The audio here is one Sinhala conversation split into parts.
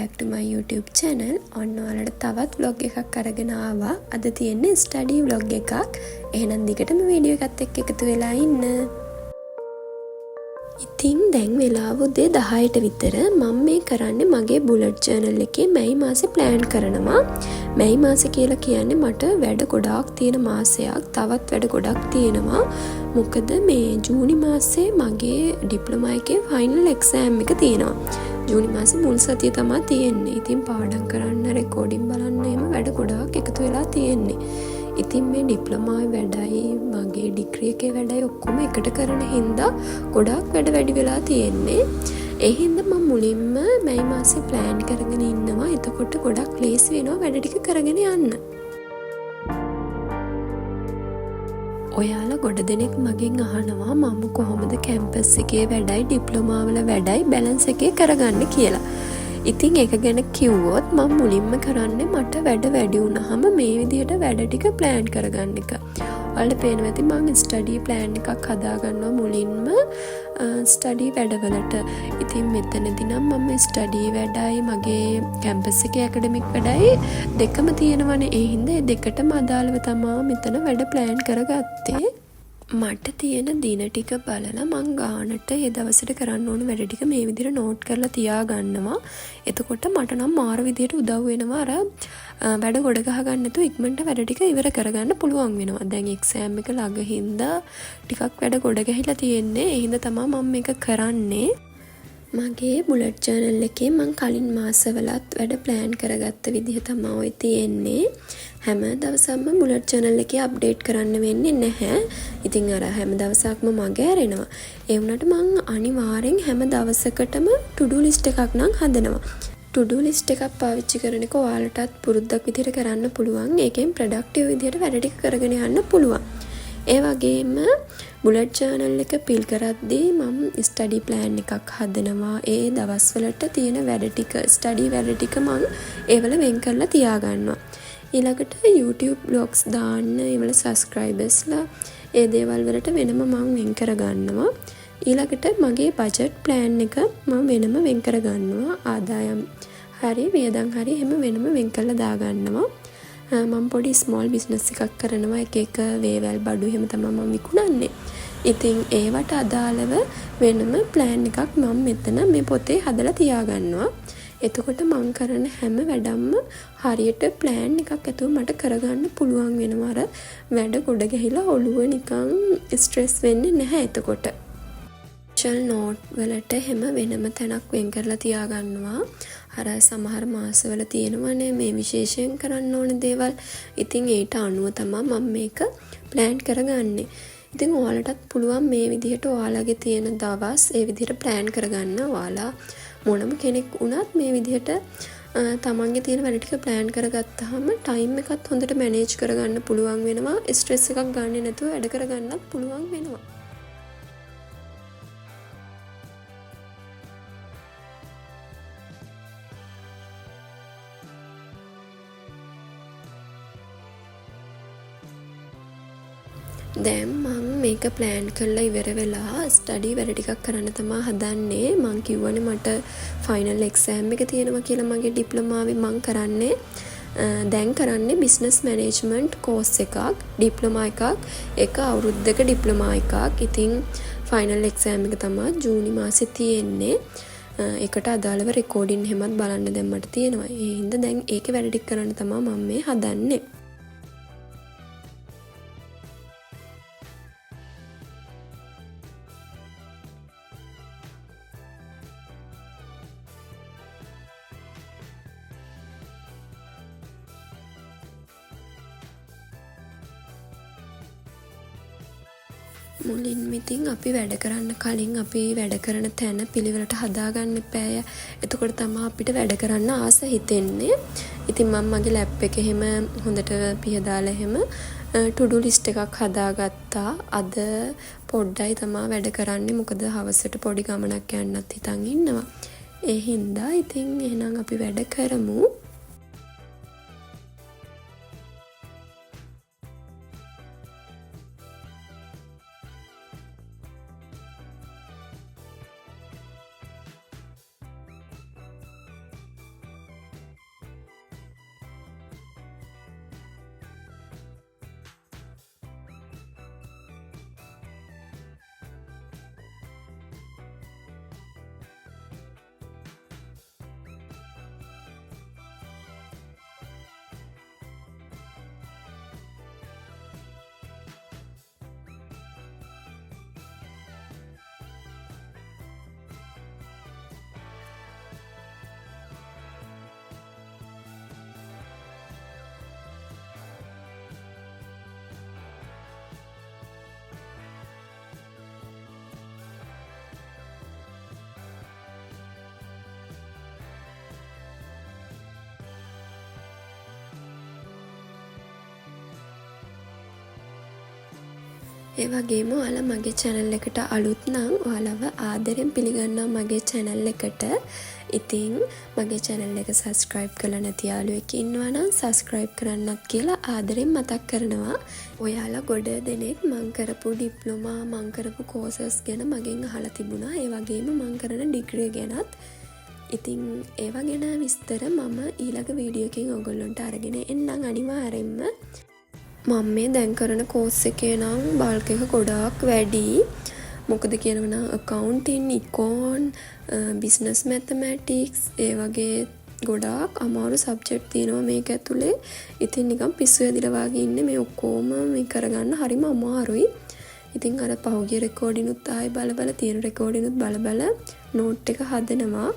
back to my YouTube channel. ඔන්න ඔයාලට තවත් vlog එකක් අරගෙන ආවා. අද තියෙන්නේ study vlog එකක්. එහෙනම් දිගටම වීඩියෝ එකත් එක්ක එකතු වෙලා ඉන්න. ඉතින් දැන් වෙලාව උදේ 10ට විතර මම මේ කරන්නේ මගේ bullet journal එකේ මැයි මාසේ plan කරනවා. මැයි මාසේ කියලා කියන්නේ මට වැඩ ගොඩාක් තියෙන මාසයක්. තවත් වැඩ ගොඩක් තියෙනවා. මොකද මේ ජූනි මාසේ මගේ ඩිප්ලෝමා එකේ ෆයිනල් එක්සෑම් එක තියෙනවා. ජූනි මාසේ මුල් සතිය තමයි තියෙන්නේ. ඉතින් පාඩම් කරන්න, රෙකෝඩින් බලන්න එහෙම වැඩ ගොඩාක් එකතු වෙලා තියෙන්නේ. ඉතින් මේ ඩිප්ලෝමාවේ වැඩයි මගේ ඩිග්‍රී එකේ වැඩයි ඔක්කොම එකට කරන හින්දා ගොඩාක් වැඩ වැඩි වෙලා තියෙන්නේ. ඒ හින්දා මම මුලින්ම මැයි මාසේ ප්ලෑන් කරගෙන ඉන්නවා. එතකොට ගොඩක් ලේසි වෙනවා වැඩ ටික කරගෙන යන්න. ඔයාලා ගොඩ දෙනෙක් මගෙන් අහනවා මම කොහොමද කැම්පස් එකේ වැඩයි ඩිප්ලෝමා වල වැඩයි බැලන්ස් එකේ කරගන්න කියලා. ඉතින් ඒක ගැන කිව්වොත් මම මුලින්ම කරන්නේ මට වැඩ වැඩි වුණාම මේ විදිහට වැඩ ටික ප්ලෑන් කරගන්න එක. ඔයාලට පේනවා ඇති මම ස්ටඩි ප්ලෑන් එකක් හදාගන්නවා මුලින්ම ස්ටඩි වැඩවලට. ඉතින් මෙතනදී නම් මම ස්ටඩි වැඩයි මගේ කැම්පස් එකේ ඇකඩමික් වැඩයි දෙකම තියෙනවනේ. ඒ හින්දා ඒ දෙකටම අදාළව තමයි මෙතන වැඩ ප්ලෑන් කරගත්තේ. මට තියෙන දින ටික බලලා මං ගානට ඒ දවසට කරන්න ඕන වැඩ ටික මේ විදිහට නෝට් කරලා තියාගන්නවා. එතකොට මට නම් මාර විදිහට උදව් වෙනවා අර වැඩ ගොඩ ගහ ගන්න නැතුව ඉක්මනට වැඩ ටික ඉවර කරගන්න පුළුවන් වෙනවා. දැන් එක්සෑම් එක ළඟ හින්දා ටිකක් වැඩ ගොඩ ගහලා තියෙන්නේ. ඒ හින්දා තමයි මම මේක කරන්නේ. මගේ බුලට් ජර්නල් එකේ මං කලින් මාසවලත් වැඩ ප්ලෑන් කරගත්ත විදිහ තමයි ඔය තියෙන්නේ. හැම දවසක්ම බුලට් ජර්නල් එකේ අප්ඩේට් කරන්න වෙන්නේ නැහැ. ඉතින් අර හැම දවසක්ම මග ඇරෙනවා. ඒ වුණාට මං අනිවාර්යෙන් හැම දවසකටම to do list එකක් නම් හදනවා. to do list එකක් පාවිච්චි කරන එක ඔයාලටත් පුරුද්දක් විදිහට කරන්න පුළුවන්. ඒකෙන් ප්‍රොඩක්ටිව් විදිහට වැඩ ටික කරගෙන යන්න පුළුවන්. ඒ වගේම බුලට් ජර්නල් එක පිල් කරද්දී මම ස්ටඩි ප්ලෑන් එකක් හදනවා. ඒ දවස්වලට තියෙන වැඩ ටික ස්ටඩි වැඩ ටික මම ඒවල වෙන් කරලා තියාගන්නවා. ඊළඟට YouTube vlogs දාන්න ඒවල subscribersලා ඒ දේවල් වලට වෙනම මම වෙන් කරගන්නවා. ඊළඟට මගේ බජට් ප්ලෑන් එක මම වෙනම වෙන් කරගන්නවා. ආදායම් හරි වියදම් හරි එහෙම වෙනම වෙන් කරලා දාගන්නවා. මම පොඩි ස්මෝල් බිස්නස් එකක් කරනවා. එක වේවැල් බඩු එහෙම තමයි මම විකුණන්නේ. ඉතින් ඒවට අදාළව වෙනම ප්ලෑන් එකක් මම මෙතන මේ පොතේ හදලා තියාගන්නවා. එතකොට මම කරන හැම වැඩක්ම හරියට ප්ලෑන් එකක් ඇතුව මට කරගන්න පුළුවන් වෙනවා. අර වැඩ ගොඩ ගහිලා ඔළුව නිකන් ස්ට්‍රෙස් වෙන්නේ නැහැ එතකොට. නෝට් වලට හැම වෙනම තැනක් වෙන් කරලා තියාගන්නවා. අර සමහර මාසවල තියෙනවනේ මේ විශේෂයෙන් කරන්න ඕන දේවල්. ඉතින් ඒට අනුව තමයි මම මේක ප්ලෑන් කරගන්නේ. ඉතින් ඔයාලටත් පුළුවන් මේ විදිහට ඔයාලගේ තියෙන දවස් ඒ විදිහට ප්ලෑන් කරගන්න. ඔයාලා මොනම කෙනෙක් වුණත් මේ විදිහට තමන්ගේ තියෙන වැඩ ටික ප්ලෑන් කරගත්තාම ටයිම් එකත් හොඳට මැනේජ් කරගන්න පුළුවන් වෙනවා. ස්ට්‍රෙස් එකක් ගන්නෙ නැතුව වැඩ කරගන්නත් පුළුවන් වෙනවා. දැන් මම මේක ප්ලෑන් කරලා ඉවර වෙලා ස්ටඩි වැඩ ටිකක් කරන්න තමයි හදන්නේ. මං කිව්වනේ මට ෆයිනල් එක්සෑම් එක තියෙනවා කියලා මගේ ඩිප්ලෝමාවේ මං කරන්නේ. දැන් කරන්නේ බිස්නස් මැනේජ්මන්ට් කෝස් එකක්, ඩිප්ලෝමා එකක්. ඒක අවුරුද්දක ඩිප්ලෝමා එකක්. ඉතින් ෆයිනල් එක්සෑම් එක තමයි ජූනි මාසේ තියෙන්නේ. ඒකට අදාළව රෙකෝඩින් එහෙමත් බලන්න දැන් මට තියෙනවා. ඒ හින්දා දැන් ඒකේ වැඩ ටික කරන්න තමයි මම මේ හදන්නේ. මුලින්ම ඉතින් අපි වැඩ කරන්න කලින් අපි වැඩ කරන තැන පිළිවෙලට හදාගන්න එපාය. එතකොට තමයි අපිට වැඩ කරන්න ආස හිතෙන්නේ. ඉතින් මම මගේ ලැප් එකේ එහෙම හොඳට පිහදාලා එහෙම to do list එකක් හදාගත්තා. අද පොඩ්ඩයි තමයි වැඩ කරන්නේ. මොකද හවසට පොඩි ගමනක් යන්නත් හිතන් ඉන්නවා. ඒ හින්දා ඉතින් එහෙනම් අපි වැඩ කරමු. ඒ වගේම ඔයාලා මගේ channel එකට අලුත් නම් ඔයාලව ආදරෙන් පිළිගන්නවා මගේ channel එකට. ඉතින් මගේ channel එක subscribe කරලා නැති යාළුවෙක් ඉන්නවා නම් subscribe කරන්නත් කියලා ආදරෙන් මතක් කරනවා. ඔයාලා ගොඩ දෙනෙක් මං කරපු ඩිප්ලෝමා මං කරපු courses ගැන මගෙන් අහලා තිබුණා. ඒ වගේම මං කරන degree ගැනත්. ඉතින් ඒවා ගැන විස්තර මම ඊළඟ වීඩියෝ එකකින් ඔයගොල්ලන්ට අරගෙන එන්නම් අනිවාර්යෙන්ම. මම මේ දැන් කරන කෝස් එකේ නම් බල්ක් එක ගොඩාක් වැඩි. මොකද කියනවා නම් accounting, econ, business mathematics ඒ වගේ ගොඩාක් අමාරු සබ්ජෙක්ට් තියෙනවා මේක ඇතුලේ. ඉතින් නිකන් පිස්සු ඇදිලා වගේ ඉන්නේ මේ ඔක්කොම මේ කරගන්න හරිම අමාරුයි. ඉතින් අර පහුගිය රෙකෝඩිනුත් ආයි බල තියෙන රෙකෝඩිනුත් බල නෝට් එක හදනවා.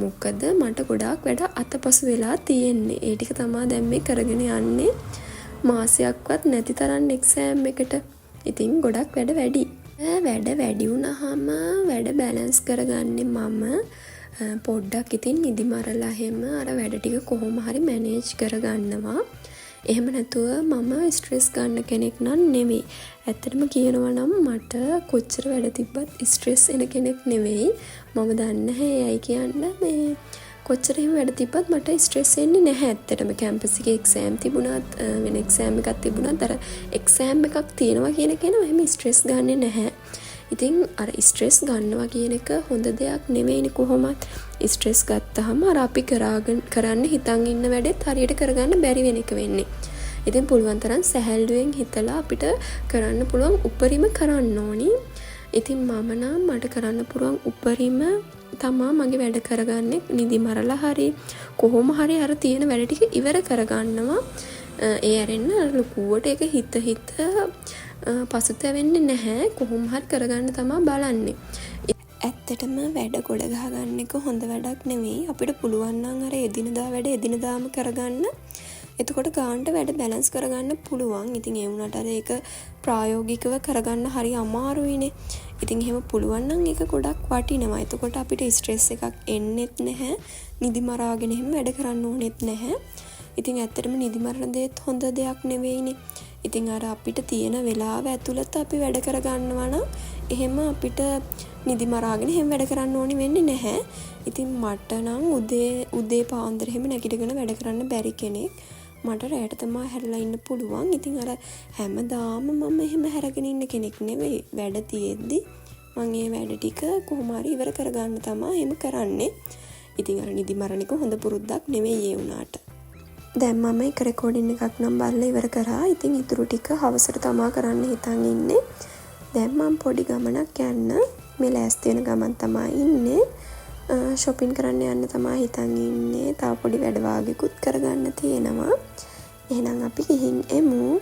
මොකද මට ගොඩාක් වැඩ අතපසු වෙලා තියෙන්නේ. ඒ ටික තමයි දැන් මේ කරගෙන යන්නේ. මාසයක්වත් නැති තරම් එක්සෑම් එකට. ඉතින් ගොඩක් වැඩ වැඩි. වැඩ වැඩි වුණාම වැඩ බැලන්ස් කරගන්නේ මම පොඩ්ඩක් ඉතින් නිදි මරලා එහෙම අර වැඩ ටික කොහොම හරි මැනේජ් කරගන්නවා. එහෙම නැතුව මම ස්ට්‍රෙස් ගන්න කෙනෙක් නන් නෙවෙයි. ඇත්තටම කියනවා නම් මට කොච්චර වැඩ තිබ්බත් ස්ට්‍රෙස් එන කෙනෙක් නෙවෙයි. මම දන්නේ නැහැ ඇයි කියන්න මේ කොච්චර එහෙම වැඩ තිබ්බත් මට ස්ට්‍රෙස් එන්නේ නැහැ. ඇත්තටම කැම්පස් එකේ එක්සෑම් තිබුණත් වෙන එක්සෑම් එකක් තිබුණත් අර එක්සෑම් එකක් තියෙනවා කියන කෙනා එහෙම ස්ට්‍රෙස් ගන්නෙ නැහැ. ඉතින් අර ස්ට්‍රෙස් ගන්නවා කියන එක හොඳ දෙයක් නෙවෙයිනේ කොහොමත්. ස්ට්‍රෙස් ගත්තාම අර අපි කරන්න හිතන් ඉන්න වැඩෙත් හරියට කරගන්න බැරි වෙන එක වෙන්නේ. ඉතින් පුළුවන් තරම් සැහැල්ලුවෙන් හිතලා අපිට කරන්න පුළුවන් උපරිම කරන්න ඕනි. ඉතින් මම නම් මට කරන්න පුළුවන් උපරිම තමා මගේ වැඩ කරගන්නේ නිදි මරලා හරි කොහොම හරි අර තියෙන වැඩ ටික ඉවර කරගන්නවා. ඒ ඇරෙන්න ලොකුවට ඒක හිත පසුතැවෙන්නේ නැහැ. කොහොම හරි කරගන්න තමා බලන්නේ. ඇත්තටම වැඩ ගොඩ ගහගන්න එක හොඳ වැඩක් නෙවෙයි. අපිට පුළුවන් නම් අර එදිනදා වැඩ එදිනදාම කරගන්න. එතකොට ගානට වැඩ බැලන්ස් කරගන්න පුළුවන්. ඉතින් ඒ වුණාට අර ඒක ප්‍රායෝගිකව කරගන්න හරි අමාරුයිනේ. ඉතින් එහෙම පුළුවන් නම් ඒක ගොඩක් වටිනවා. එතකොට අපිට ස්ට්‍රෙස් එකක් එන්නෙත් නැහැ. නිදි මරාගෙන එහෙම වැඩ කරන්න ඕනෙත් නැහැ. ඉතින් ඇත්තටම නිදි මරන දේත් හොඳ දෙයක් නෙවෙයිනේ. ඉතින් අර අපිට තියෙන වෙලාව ඇතුළත අපි වැඩ කරගන්නවා නම් එහෙම අපිට නිදි මරාගෙන එහෙම වැඩ කරන්න ඕනි වෙන්නේ නැහැ. ඉතින් මට නම් උදේ පාන්දර එහෙම නැගිටගෙන වැඩ කරන්න බැරි කෙනෙක්. මට රැයට තමයි හැරලා ඉන්න පුළුවන්. ඉතින් අර හැමදාම මම එහෙම හැරගෙන ඉන්න කෙනෙක් නෙවෙයි. වැඩ තියෙද්දි මම ඒ වැඩ ටික කොහොම හරි ඉවර කරගන්න තමයි එහෙම කරන්නේ. ඉතින් අර නිදි මරණ එක හොඳ පුරුද්දක් නෙවෙයි ඒ වුණාට. දැන් මම එක රෙකෝඩින් එකක් නම් බලලා ඉවර කරා. ඉතින් ඊටු ටික හවසට තමා කරන්න හිතන් ඉන්නේ. දැන් මම පොඩි ගමනක් යන්න මේ ලෑස්ති වෙන ගමන් තමයි ඉන්නේ. shopping කරන්න යන්න තමයි හිතන් ඉන්නේ. තව පොඩි වැඩ වාගෙකුත් කරගන්න තියෙනවා. එහෙනම් අපි ගිහින් එමු.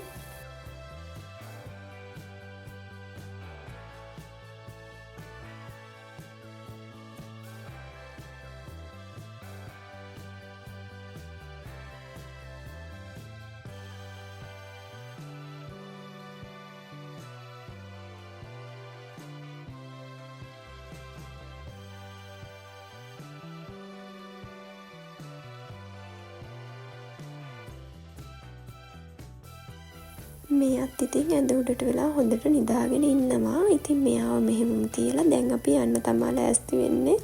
මෙයත් ඉතින් ඇඳ උඩට වෙලා හොඳට නිදාගෙන ඉන්නවා. ඉතින් මෙයාව මෙහෙම තියලා දැන් අපි යන්න තමයි ලෑස්ති වෙන්නේ.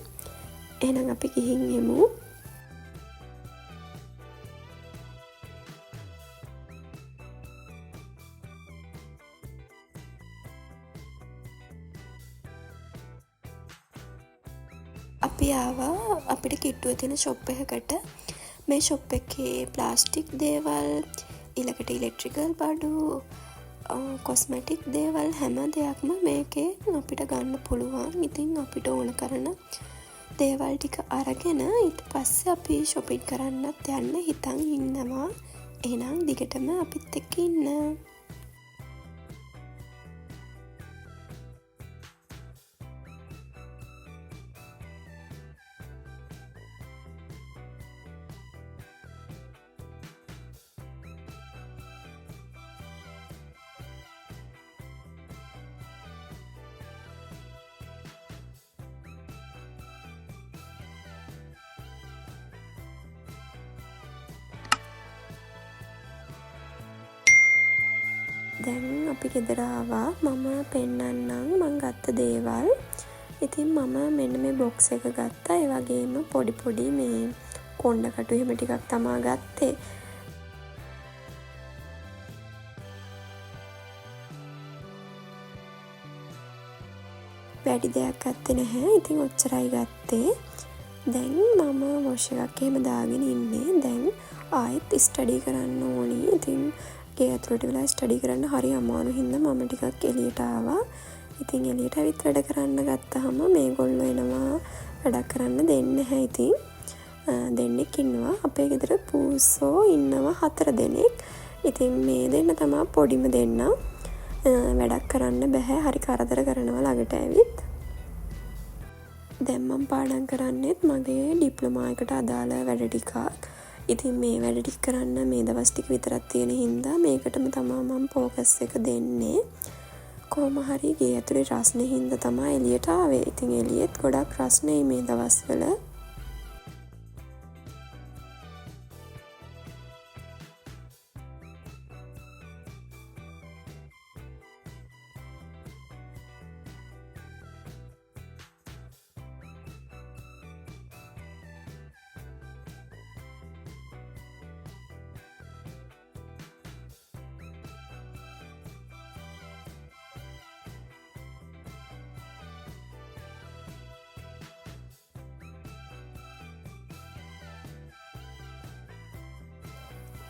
එහෙනම් අපි ගිහින් එමු. අපි ආවා අපිට කිට්ටුවේ තියෙන ෂොප් එකකට. මේ ෂොප් එකේ ප්ලාස්ටික් දේවල් ඊළඟට ඉලෙක්ට්‍රිකල් බඩු කොස්මැටික් දේවල් හැම දෙයක්ම මේකේ අපිට ගන්න පුළුවන්. ඉතින් අපිට ඕන කරන දේවල් ටික අරගෙන ඊට පස්සේ අපි shopping කරන්නත් යන්න හිතන් ඉන්නවා. එහෙනම් දිගටම අපිත් එක්ක ඉන්න. දැන් අපි ගෙදර ආවා. මම පෙන්නන්නම් මං ගත්ත දේවල්. ඉතින් මම මෙන්න මේ බොක්ස් එක ගත්තා. ඒ වගේම පොඩි පොඩි මේ කොණ්ඩ කටු එහෙම ටිකක් තමා ගත්තේ. වැඩි දෙයක් ගත්තේ නැහැ. ඉතින් ඔච්චරයි ගත්තේ. දැන් මම වොෂ් එකක් එහෙම දාගෙන ඉන්නේ. දැන් ආයෙත් ස්ටඩි කරන්න ඕනි. ඉතින් ගේ ඇතුළට වෙලා ස්ටඩි කරන්න හරි අමාරු හින්දා මම ටිකක් එළියට ආවා. ඉතින් එළියට ඇවිත් වැඩ කරන්න ගත්තාම මේගොල්ලෝ එනවා වැඩක් කරන්න දෙන්නේ නැහැ. ඉතින් දෙන්නෙක් ඉන්නවා. අපේ ගෙදර පූසෝ ඉන්නවා 4 දෙනෙක්. ඉතින් මේ දෙන්න තමයි පොඩිම දෙන්න. වැඩක් කරන්න බෑ. හරි කරදර කරනවා ළඟට ඇවිත්. දැන් මම පාඩම් කරන්නේත් මගේ ඩිප්ලෝමා එකට අදාළ වැඩ ටිකක්. ඉතින් මේ වැඩ ටික කරන්න මේ දවස් ටික විතරක් තියෙන හින්දා මේකටම තමයි මම ફોකස් එක දෙන්නේ. කොහොම හරි ගේ ඇතුලේ රස්නේ හින්දා තමයි එළියට ආවේ. ඉතින් එළියෙත් ගොඩක් රස්නේ මේ දවස්වල.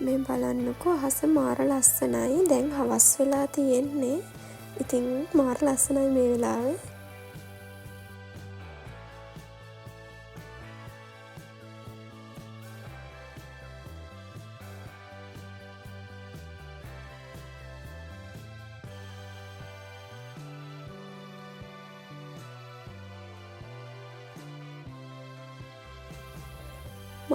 මේ බලන්නකෝ අහස මාර ලස්සනයි. දැන් හවස් වෙලා තියෙන්නේ. ඉතින් මාර ලස්සනයි මේ වෙලාවේ.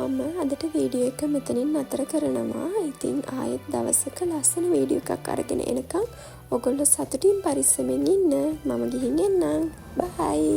මම අදට වීඩියෝ එක මෙතනින් නතර කරනවා. ඉතින් ආයෙත් දවසක ලස්සන වීඩියෝ එකක් අරගෙන එනකම් ඔයගොල්ලෝ සතුටින් පරිස්සමෙන් ඉන්න. මම ගිහින් එන්නම්. බයි.